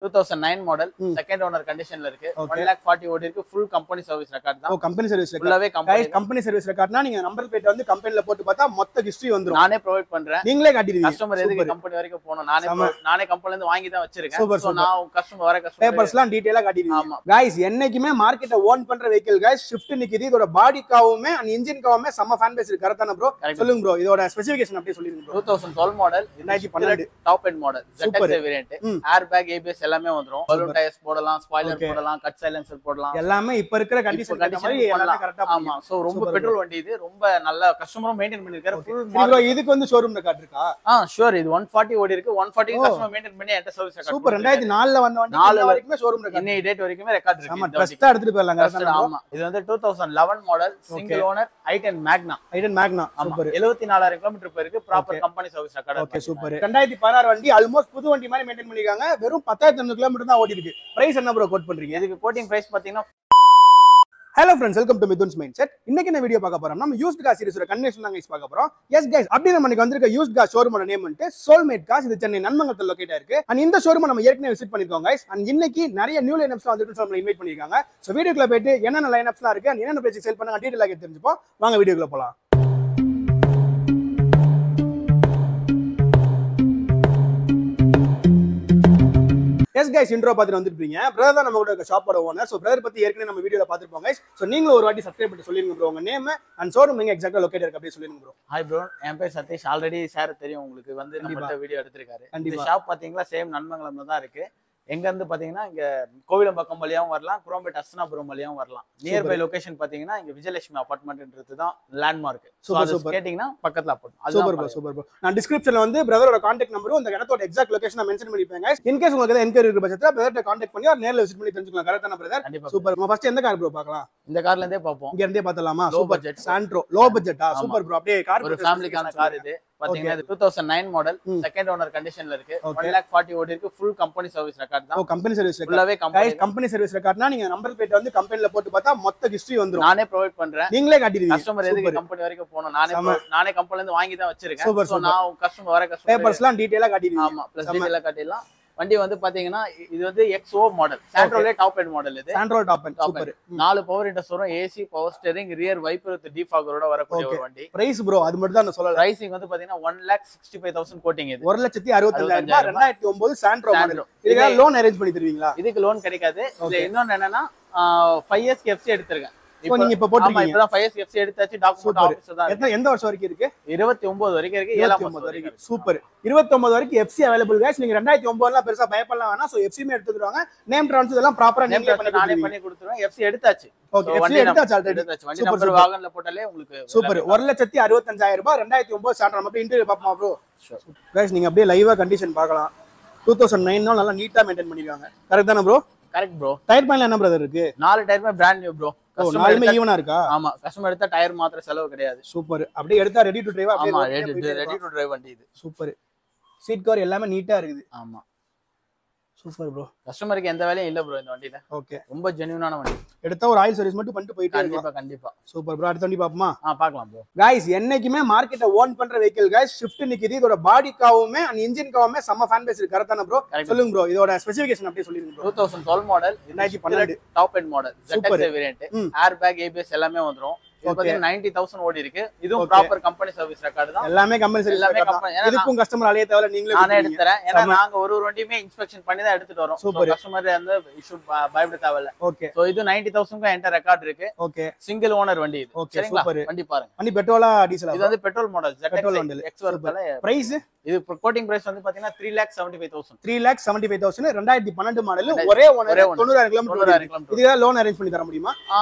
2009 model second owner கண்டிஷன்ல இருக்கு 1,40,000 ஓடி இருக்கு ஃபுல் கம்பெனி சர்வீஸ் ரெக்கார்ட் தான் கம்பெனி சர்வீஸ் ஃபுல்லாவே கம்பெனி சர்வீஸ் ரெக்கார்ட்னா நீங்க நம்பர் பிளேட் வந்து கம்பெனில போட்டு பார்த்தா மொத்த ஹிஸ்டரி வந்துரும் நானே ப்ரொவைட் பண்றேன் நீங்களே காட்டிடுவீங்க கஸ்டமர் எதுக்கு கம்பெனி வரைக்கும் போணும் நானே கம்பெனில இருந்து வாங்கி தான் வச்சிருக்கேன் சோ நான் கஸ்டமர் பேப்பர்ஸ்லாம் டீடைலா காட்டிடுவீங்க ஆமா गाइस என்னைக்குமே மார்க்கெட்ட ஓன் பண்ற வெஹிக்கிள் गाइस ஷிஃப்ட் நிக்குது இதோட பாடி காவுமே அண்ட் இன்ஜின் காவுமே செம்ம ஃபேன் பேஸ் இருக்கு கரெக்ட்டானா ப்ரோ சொல்லுங்க ப்ரோ இதோட ஸ்பெசிஃபிகேஷன் அப்படியே சொல்லிருங்க bro 2012 model 2012 top end model ZX variant air bag ABS எல்லாமே வந்துரும் பலூன் டயர்ஸ் போடலாம் ஸ்பாயிலர் போடலாம் கட் சைலன்சர் போடலாம் எல்லாமே இப்ப இருக்கிற கண்டிஷன் மாதிரி எல்லாமே கரெக்ட்டா ஆமா சோ ரொம்ப பெட்ரோல் வண்டி இது ரொம்ப நல்ல கஸ்டமரும் மெயின்டெய்ன் பண்ணிருக்காரு ஃபுல் ப்ரோ இதுக்கு வந்து ஷோரூம் ரெக்கார்ட் இருக்கா ஷூர் இது 140 ஓடி இருக்கு 140 கஸ்டமர் மெயின்டெய்ன் பண்ணி என்ட சர்வீஸ் ரெக்கார்ட் சூப்பர் 2004 ல வந்த வண்டி 4 வரைக்கும் ஷோரூம் ரெக்கார்ட் இன்னை டேட் வரைக்கும் ரெக்கார்ட் இருக்கு ஆமா ட்ரஸ்டா எடுத்துட்டு போறலாம் கரெக்ட்டா ஆமா இது வந்து 2011 மாடல் சிங்கிள் ஓனர் i10 மேக்னா சூப்பர் 74000 கிலோமீட்டர் போயிருக்கு proper company service record okay super 2016 வண்டி ஆல்மோஸ்ட் புது வண்டி மாதிரி மெயின்டெய்ன் பண்ணிருக்காங்க வெறும் 10500 கிலோமீட்டர் தான் ஓடி இருக்கு பிரைஸ் என்ன ப்ரோ கோட் பண்றீங்க இதுக்கு கோட்டிங் பிரைஸ் பாத்தீங்கன்னா hello friends welcome to Mithun's mind set இன்னைக்கு என்ன வீடியோ பார்க்க போறோம் நம்ம யூஸ்ட் கார் சீரிஸோட கன்வென்ஷன் தான் கைஸ் பார்க்க போறோம் எஸ் கைஸ் அப்படி நம்ம இன்னைக்கு வந்திருக்க யூஸ்ட் கார் ஷோரூமோட நேம் வந்து சோல்மேட் கார்ஸ் இது சென்னை நன்மங்கலத்துல லொகேட் ஆயிருக்கு அண்ட் இந்த ஷோரூம் நம்ம ஏற்கனவே விசிட் பண்ணிருக்கோம் கைஸ் அண்ட் இன்னைக்கு நிறைய நியூ லைனப்ஸ்லாம் வந்துட்டு நம்ம இன்வைட் பண்ணிருக்காங்க சோ வீடியோக்குள்ள போயிட்டு என்னென்ன லைனப்ஸ்லாம் இருக்கு அண்ட் என்னென்ன பிரைஸ் சேல் பண்ணாங்க டீடைலா கேட்டு தெரிஞ்சுப்போம் வாங்க வீடியோக்குள்ள போலாம் எஸ் கைஸ் இன்ட்ரோ பார்த்துட்டு வந்துருப்பீங்க பிரதர் தான் நம்ம கூட ஷாப்போட ஓனர் ஸோ பிரதர் பத்தி ஏற்கனவே நம்ம வீடியோல பார்த்துருப்போம் கைஸ் ஸோ நீங்களும் ஒரு வாட்டி சப்ஸ்கிரைப் பண்ணி சொல்லிருங்க ப்ரோ உங்க நேம் அண்ட் ஷோரூம் எங்க எக்ஸாக்டா லொகேட் இருக்கு அப்படியே சொல்லிருங்க ப்ரோ ஹாய் ப்ரோ என் பேர் சதீஷ் ஆல்ரெடி சார் தெரியும் உங்களுக்கு வந்து நம்ம வீடியோ எடுத்திருக்காரு இந்த ஷாப் பாத்தீங்களா சேம் நன்மங்கலம்ல தான் இருக்கு எங்க இருந்து பாத்தீங்கன்னா இங்க கோவிலம்பாக்கம் வழியாவும் வரலாம் குரோம்பேட் அஸ்னாபுரம் வழியாவும் வரலாம் நியர்பை லொகேஷன் பாத்தீங்கன்னா இங்க விஜயலட்சுமி அபார்ட்மெண்ட்ன்றது தான் லேண்ட்மார்க் சூப்பர் கேட்டிங்கன்னா பக்கத்துல அபார்ட்மெண்ட் சூப்பர் ப்ரோ நான் டிஸ்கிரிப்ஷன்ல வந்து பிரதரோட கான்டாக்ட் நம்பரும் இந்த இடத்தோட எக்ஸாக்ட் லொகேஷன் நான் மென்ஷன் பண்ணிருப்பேன் இன் கேஸ் உங்களுக்கு என்கொயரி இருக்க பட்சத்துல பிரதர்ட்ட கான்டாக்ட் பண்ணி ஒரு நேர்ல விசிட் பண்ணி தெரிஞ்சுக்கலாம் கரெக்டான பிரதர் சூப்பர் நம்ம ஃபர்ஸ்ட் எந்த கார் ப்ரோ பார்க்கலாம் இந்த கார்ல இருந்தே பாப்போம் இங்க இருந்தே பார்த்தலாமா லோ பட்ஜெட் சாண்ட்ரோ லோ பட்ஜெட்டா சூப்பர் ப்ரோ அப்படியே கார் ஒரு ஃபேமிலிக்கான கார் இது பாத்தீங்கன்னா 2009 மாடல் செகண்ட் ஓனர் கண்டிஷன்ல இருக்கு 1,40,000 ஓடி இருக்கு ஃபுல் கம்பெனி சர்வீஸ் ரெக்கார்ட் தான் கம்பெனி சர்வீஸ் ஃபுல்லாவே கம்பெனி சர்வீஸ் ரெக்கார்ட்னா நீங்க நம்பர் பிளேட் வந்து கம்பெனில போட்டு பார்த்தா மொத்த ஹிஸ்டரி வந்துரும் நானே ப்ரொவைட் பண்றேன் நீங்களே காட்டிடுவீங்க கஸ்டமர் எதுக்கு கம்பெனி வரைக்கும் போணும் நானே கம்பெனில இருந்து வாங்கி தான் வச்சிருக்கேன் சோ நான் கஸ்டமர் கஸ்டமர் பேப்பர்ஸ்லாம் டீடைலா காட்டிடுவீங்க ஆமா ப்ளஸ் டீடைலா காட்டிடலாம் வண்டி வந்து பாத்தீங்கன்னா இது வந்து XO மாடல் சாண்ட்ரோலே டாப் எண்ட் மாடல் இது Santro top end super 4 power windows வரும் AC power steering rear wiper with டிஃபாகரோட வரக்கூடிய ஒரு வண்டி பிரைஸ் ப்ரோ அது மட்டும் தான் நான் சொல்லல பிரைசிங் வந்து பாத்தீங்கன்னா 1,65,000 கோட்டிங் இது 1,65,000 2009 சாண்ட்ரோ மாடல் இதுக்கு லோன் அரேஞ்ச் பண்ணி தருவீங்களா இதுக்கு லோன் கிடைக்காது இதுல இன்னொன்னு என்னன்னா 5 இயர்ஸ் FC எடுத்துர்க்கேன் இப்போ நீங்க இப்ப போட்டுறீங்க ஆமா இப்பதான் 5 இயர்ஸ் FC எடுத்தாச்சு டாக்குமெண்ட் ஆபீஸ்ல தான் எந்த வருஷம் வரைக்கும் இருக்கு 29 வரைக்கும் இருக்கு 7 வரைக்கும் சூப்பர் 29 வரைக்கும் FC அவேலபிள் गाइस நீங்க 2009 ல பெருசா பயப்படலாம் வேணாம் சோ FC மே எடுத்துடுவாங்க நேம் ட்ரான்ஸ்ஃபர் இதெல்லாம் ப்ராப்பரா நேம் நானே பண்ணி கொடுத்துறேன் FC எடுத்தாச்சு ஓகே FC எடுத்தாச்சு ஆல்ரெடி வண்டி நம்பர் வாகன்ல போட்டாலே உங்களுக்கு சூப்பர் 1,65,000 ரூபாய் 2009 சாண்ட்ரோ நம்ம இன்டீரியர் பாப்போமா ப்ரோ गाइस நீங்க அப்படியே லைவா கண்டிஷன் பார்க்கலாம் 2009 ல நல்லா நீட்டா மெயின்टेन பண்ணிருக்காங்க கரெக்ட் தானே ப்ரோ கரெக்ட் ப்ரோ டயர் பாயிண்ட்ல என்ன பிரதர் இருக்கு 4 டயர்மே பிராண்ட் நியூ ப்ரோ நாலுமே ஈவனா இருக்கா ஆமா கஸ்டமர் எடுத்தா டயர் மாத்திர செலவு கிடையாது சூப்பர் அப்படியே எடுத்தா ரெடி டு டிரைவ் ஆமா ரெடி டு டிரைவ் வண்டி இது சூப்பர் சீட் கவர் எல்லாமே நீட்டா இருக்குது ஆமா சூப்பர் ப்ரோ கஸ்டமருக்கு எந்த வேலையும் இல்ல ப்ரோ இந்த வண்டில ஓகே ரொம்ப ஜென்யூனான வண்டி எடுத்தா ஒரு ஆயில் சர்வீஸ் மட்டும் பண்ணிட்டு போயிட்டே கண்டிப்பா சூப்பர் ப்ரோ அடுத்த வண்டி பாப்போமா பார்க்கலாம் ப்ரோ गाइस என்னைக்குமே மார்க்கெட்ட ஓன் பண்ற வெஹிக்கிள் गाइस ஷிஃப்ட் நிக்குது இதோட பாடி காவுமே அண்ட் இன்ஜின் காவுமே செம்ம ஃபேன் பேஸ் இருக்கு கரெக்ட்டான ப்ரோ சொல்லுங்க ப்ரோ இதோட ஸ்பெசிஃபிகேஷன் அப்படியே சொல்லிருங்க bro 2012 model 2012 top end model ZX variant air bag ABS எல்லாமே வந்துரும் இது பாத்தீங்கன்னா 90,000 ஓடி இருக்கு இதுவும் ப்ராப்பர் கம்பெனி சர்வீஸ் ரெக்கார்ட் தான் எல்லாமே கம்பெனி சர்வீஸ் ரெக்கார்ட் இதுக்கும் கஸ்டமர் அலைய தேவல நீங்களே நானே எடுத்துறேன் ஏன்னா நாங்க ஒரு வண்டியுமே இன்ஸ்பெக்ஷன் பண்ணி தான் எடுத்துட்டு வரோம் சோ கஸ்டமர் அந்த இஷ்யூ பயப்பட தேவல ஓகே சோ இது 90,000 க்கு என்டர் ரெக்கார்ட் இருக்கு ஓகே சிங்கிள் ஓனர் வண்டி இது ஓகே சூப்பர் வண்டி பாருங்க வண்டி பெட்ரோலா டீசலா இது வந்து பெட்ரோல் மாடல் ZX X வரதுல பிரைஸ் இது கோட்டிங் பிரைஸ் வந்து பாத்தீங்கன்னா 3,75,000 3,75,000 2012 மாடல் ஒரே ஓனர் 90000 கிலோமீட்டர் இதுக்கு லோன் அரேஞ்ச் பண்ணி தர முடியுமா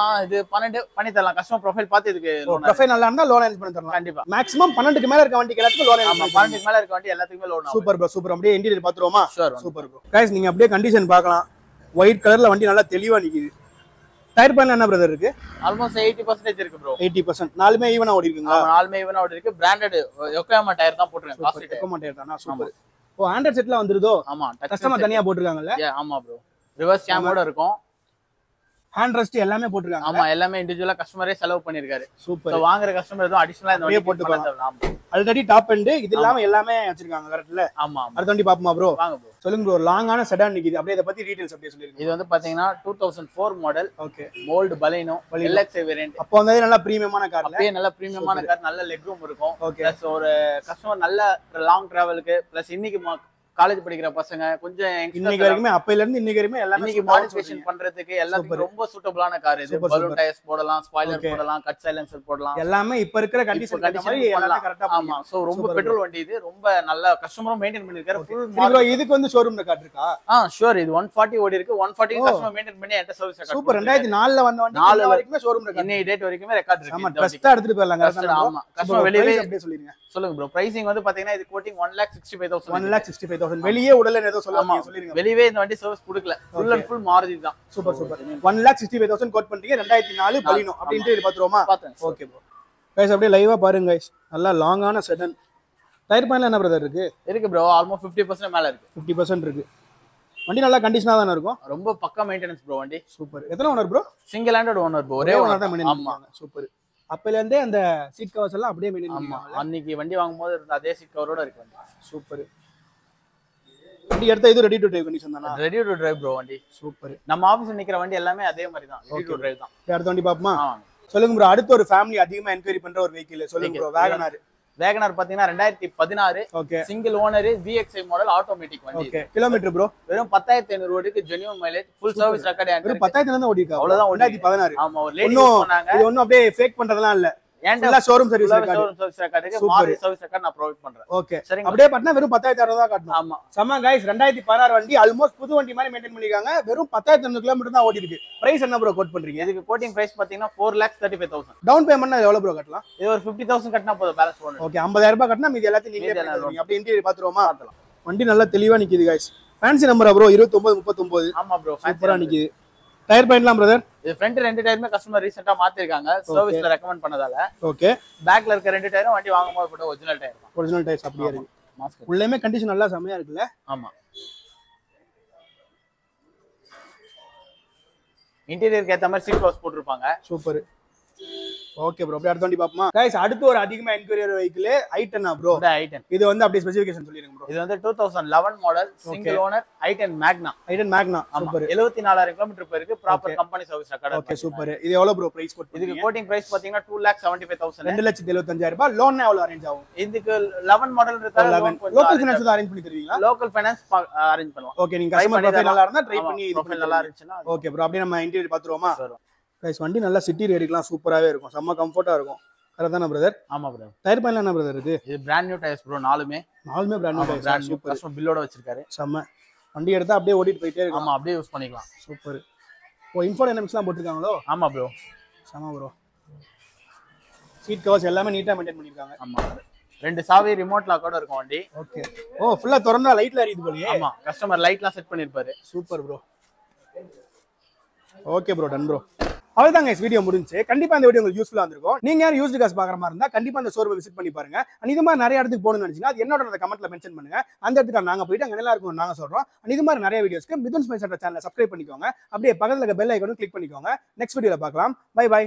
இது 12 பண்ணி தரலாம் கஸ்டமர் ப்ரொஃபைல் பார்த்து இதுக்கு ப்ரொஃபைல் நல்லா இருந்தா லோன் அரேஞ்ச் பண்ணி தரலாம் கண்டிப்பா மேக்ஸिमम 12 க்கு மேல இருக்க வண்டிக்கு எல்லாத்துக்கும் லோன் அரேஞ்ச் 12 க்கு மேல இருக்க வண்டி எல்லாத்துக்குமே லோன் சூப்பர் ப்ரோ சூப்பர் அப்படியே இன்டீரியர் பாத்துறோமா சூப்பர் ப்ரோ गाइस நீங்க அப்படியே கண்டிஷன் பார்க்கலாம் ஒயிட் கலர்ல வண்டி நல்லா தெளிவா நிக்குது டயர் பாயிண்ட் என்ன பிரதர் இருக்கு ஆல்மோஸ்ட் 80% இருக்கு ப்ரோ 80% நாலுமே ஈவனா ஓடி இருக்குங்க நாலுமே ஈவனா ஓடி இருக்கு பிராண்டட் யோகோயாமா டயர் தான் போட்டுருக்காங்க காஸ்ட்லி யோகோயாமா டயர் தானா சூப்பர் ஓ ஆண்ட்ராய்ட் செட்ல வந்துருதோ ஆமா கஸ்டமர் தனியா போட்டுருக்காங்கல ஆமா ப்ரோ ரிவர்ஸ் கேமரோட இருக்கும் ஹேண்ட் ரெஸ்ட் எல்லாமே போட்டுருக்காங்க. ஆமா எல்லாமே இண்டிவிஜுவலா கஸ்டமரே செலவு பண்ணிருக்காரு. சூப்பர். சோ வாங்குற கஸ்டமர் எதுவும் அடிஷனலா இந்த வண்டி போட்டுக்கலாம். ஆல்ரெடி டாப் எண்ட் இது இல்லாம எல்லாமே வச்சிருக்காங்க கரெக்ட்ல. ஆமா அடுத்த வண்டி பாப்போமா ப்ரோ? வாங்க ப்ரோ. சொல்லுங்க ப்ரோ. லாங்கான செடான் நிக்குது. அப்படியே இத பத்தி டீடைல்ஸ் அப்படியே சொல்லிருங்க. இது வந்து பாத்தீங்கன்னா 2004 மாடல். ஓகே. மோல்ட் பலைனோ LXi வேரியன்ட். அப்போ வந்து நல்ல பிரீமியமான கார்ல. அப்படியே நல்ல பிரீமியமான கார், நல்ல லெக் ரூம் இருக்கும். ஓகே. பிளஸ் ஒரு கஸ்டமர் நல்ல லாங் டிராவலுக்கு பிளஸ் இன்னைக்கு காலேஜ் படிக்கிற பசங்க கொஞ்சம் இன்னைக்கு வரைக்கும் அப்பையில இருந்து இன்னைக்கு வரைக்கும் எல்லாமே இன்னைக்கு மாடிஃபிகேஷன் பண்றதுக்கு எல்லாத்துக்கும் ரொம்ப சூட்டபிளான கார் இது. பலூன் டயர்ஸ் போடலாம், ஸ்பாயிலர் போடலாம், கட் சைலன்சர் போடலாம். எல்லாமே இப்ப இருக்கிற கண்டிஷன் மாதிரி எல்லாமே கரெக்ட்டா. ஆமா. சோ ரொம்ப பெட்ரோல் வண்டி இது. ரொம்ப நல்ல கஸ்டமரும் மெயின்டைன் பண்ணிருக்காரு. ஃபுல் ப்ரோ இதுக்கு வந்து ஷோரூம்ல கார்டு இருக்கா? ஷூர். இது 140 ஓடி இருக்கு. 140 கஸ்டமர் மெயின்டைன் பண்ணி என்கிட்ட சர்வீஸ் ரெக்கார்ட். சூப்பர். 2004ல வந்த வண்டி 4 வரைக்கும் ஷோரூம்ல கார்டு. இன்னைக்கு டேட் வரைக்கும் ரெக்கார்ட் இருக்கு. ஆமா ட்ரஸ்டா எடுத்துட்டு போறலாம். ஆமா. கஸ்டமர் வெளியே அப்படியே சொல்லிருங்க. சொல்லுங்க ப்ரோ. பிரைசிங் வந்து பாத்தீங்கன்னா இது கோட்டிங் 1,65,000. 1,65,000. வெளியே உடல ஏதோ சொல்லுவாங்க சொல்லிருங்க. வெளியே இந்த வண்டி சர்வீஸ் கொடுக்கல. ஃபுல் அண்ட் ஃபுல் மாருதி தான். Super super. 1,65,000 கோட் பண்றீங்க. 2004 பலினோ அப்படினு இது பாத்துறோமா? Okay bro. गाइस அப்படியே லைவா பாருங்க गाइस. நல்ல லாங்கான செடன். டயர் பாயிண்ட்ல என்ன பிரதர் இருக்கு? இருக்கு ப்ரோ. ஆல்மோஸ்ட் 50% மேல இருக்கு. 50% இருக்கு. வண்டி நல்லா கண்டிஷனா தான இருக்கும். ரொம்ப பக்கா மெயின்டெனன்ஸ் ப்ரோ வண்டி. சூப்பர். எத்தனை owner bro? Single handed owner bro. ஒரே ஓனர் தான் மெயின்டெனன்ஸ் பண்ணுவாங்க. சூப்பர். அப்பையில இருந்தே அந்த சீட் கவர்ஸ் எல்லாம் அப்படியே மெயின்டெய்ன் பண்ணுவாங்க. அன்னைக்கு வண்டி வாங்கும்போது இருந்த அதே சீட் கவரோட இருக்கு வண்டி. சூப்பர். வண்டி எடுத்தா இது ரெடி டு டிரைவ் கண்டிஷன் தானா? ரெடி டு டிரைவ் ப்ரோ வண்டி. சூப்பர். நம்ம ஆபீஸ்ல நிக்கிற வண்டி எல்லாமே அதே மாதிரி தான். ரெடி டு டிரைவ் தான். அடுத்த வண்டி பாப்போமா? சொல்லுங்க ப்ரோ. அடுத்து ஒரு ஃபேமிலி அதிகமா என்கொயரி பண்ற ஒரு வெஹிக்கிள் சொல்லுங்க ப்ரோ. வேகனார். வேகனார் பாத்தீங்கன்னா 2016. Okay. Single owner VXi model automatic வண்டி. ஓகே. கிலோமீட்டர் ப்ரோ வெறும் 10,500 ஓடிக்கு genuine mileage, full service record. வெறும் 10,000 தான் ஓடிருக்கு. அவ்வளவுதான். 2016. ஆமா. ஒரு லேடி சொன்னாங்க. இது ஒண்ணும் அப்படியே ஃபேக் பண்றதெல்லாம் இல்ல. ஏன்டா showroom service record. Showroom service ரெக்கார்டுக்கு மாருதி சர்வீஸ் ரெக்கார்ட் நான் ப்ரொவைட் பண்றேன். ஓகே. அப்படியே பார்த்தா வெறும் 10,600 தான் காட்டணும். ஆமா. சம गाइस 2016 வண்டி ஆல்மோஸ்ட் புது வண்டி மாதிரி மெயின்டெய்ன் பண்ணிருக்காங்க. வெறும் 10,500 கிலோமீட்டர் தான் ஓடி இருக்கு. பிரைஸ் என்ன ப்ரோ கோட் பண்றீங்க? இதுக்கு கோட்டிங் பிரைஸ் பாத்தீங்கன்னா 4,35,000. டவுன் பேமெண்ட் எவ்வளவு ப்ரோ கட்டலாம்? இது ஒரு 50,000 கட்டினா போதும். பேலன்ஸ் போணும். ஓகே. 50,000 ரூபாய் கட்டினா மீதி எல்லாத்தையும் நீங்களே பண்ணிடுவீங்க. அப்படியே இன்டீரியர் பாத்துறோமா? வண்டி நல்லா தெளிவா நிக்குது गाइस. ஃபேன்சி நம்பரா ப்ரோ? 2939. ஆமா ப்ரோ. சூப்பரா நிக்குது. டயர் பாயிண்ட்லாம் பிரதர்? இது ஃப்ரண்ட் ரெண்டு டயருமே கஸ்டமர் ரீசெண்டா மாத்திருக்காங்க சர்வீஸ்ல ரெக்கமெண்ட் பண்ணதால. ஓகே. பேக்ல இருக்க ரெண்டு டயரும் வண்டி வாங்கும்போது போட்ட ஒரிஜினல் டயர் தான். ஒரிஜினல் டயர்ஸ் அப்படியே இருக்கு. உள்ளேமே கண்டிஷன் நல்லா செமையா இருக்குல்ல? ஆமா. இன்டீரியருக்கு ஏத்த மாதிரி சீட் கவர்ஸ் போட்டுருப்பாங்க. சூப்பர். Okay bro. அப்படியே அடுத்த வண்டி பாப்போமா? गाइस அடுத்து ஒரு அதிகமா என்கொயரி வெஹிக்கிள் i10 ப்ரோ. இந்த i10. இது வந்து அப்படியே ஸ்பெசிஃபிகேஷன் சொல்லிருங்க ப்ரோ. இது வந்து 2011 மாடல் சிங்கிள் ஓனர் i10 மேக்னா. i10 மேக்னா. சூப்பர். 74,000 கிலோமீட்டர் போயிருக்கு. Proper company service record. Okay super. இது எவ்வளவு ப்ரோ பிரைஸ் கோட்? இதுக்கு கோட்டிங் பிரைஸ் பாத்தீங்கன்னா 2,75,000. 2,75,000 ரூபாய். லோன் எவ்வளவு அரேஞ்ச் ஆகும்? இதுக்கு 11 மாடல் இருக்கா? லோக்கல் ஃபைனான்ஸ் தான் அரேஞ்ச் பண்ணி தருவீங்களா? லோக்கல் ஃபைனான்ஸ் அரேஞ்ச் பண்ணுவோம். ஓகே. நீங்க கஸ்டமர் ப்ரொஃபைல் நல்லா இருந்தா ட்ரை பண்ணி இது ப்ரொஃபைல் நல்லா இருந்துச்சுனா. Okay bro. அப்படியே நம்ம இன்டீரியர் பாத்துறோமா? गाइस வண்டி நல்லா சிட்டி ரேடிக்கலாம் சூப்பராவே இருக்கும். செம்ம கம்ஃபர்ட்டா இருக்கும். கரெக்ட்டானா பிரதர்? ஆமா பிரதர். டயர் பாயிண்ட்ல என்ன பிரதர் இருக்கு? இது பிராண்ட் நியூ டயர்ஸ் ப்ரோ. நாலுமே brand new tyres. Brand new customer பில்லோட வச்சிருக்காரு. செம்ம. வண்டி எடுத்தா அப்படியே ஓடிட்டு போயிட்டே இருக்கும். ஆமா அப்படியே யூஸ் பண்ணிக்கலாம். சூப்பர். ஓ இன்ஃபோடைனமிக்ஸ்லாம் போட்டுருக்காங்களோ? ஆமா ப்ரோ. செம்ம ப்ரோ. சீட் கவர்ஸ் எல்லாமே நீட்டா மெயின்டெய்ன் பண்ணிருக்காங்க. ஆமா. ரெண்டு சாவி ரிமோட் லாக்கோட இருக்கும் வண்டி. ஓகே. ஓ ஃபுல்லா திறந்தா லைட்ல எரியுது போலயே. ஆமா. கஸ்டமர் லைட்லாம் செட் பண்ணிருப்பாரு. Super bro. Okay bro. Done bro. அவ்வளவுதான் गाइस வீடியோ முடிஞ்சு. கண்டிப்பா இந்த வீடியோ உங்களுக்கு யூஸ்ஃபுல்லா இருந்திருக்கும். நீங்க யாரும் யூஸ்டு காஸ் பாக்குற மாதிரி இருந்தா கண்டிப்பா அந்த ஷோரூம் விசிட் பண்ணி பாருங்க. அண்ட் இது மாதிரி நிறைய இடத்துக்கு போகணும்னு நினைச்சீங்கன்னா அது என்னோட கமெண்ட்ல மென்ஷன் பண்ணுங்க. அந்த இடத்துக்கு நாங்க போயிட்டு அங்க நல்லா இருக்கும் நாங்க சொல்றோம். அண்ட் இது மாதிரி நிறைய வீடியோஸ்க்கு மிதுன் ஸ்மைல் சென்டர் சேனலை சப்ஸ்கிரைப் பண்ணிக்கோங்க. அப்படியே பக்கத்துல இருக்க பெல் ஐகானும் கிளிக் பண்ணிக்கோங்க. நெக்ஸ்ட் வீடியோல பார்க்கலாம். Bye by.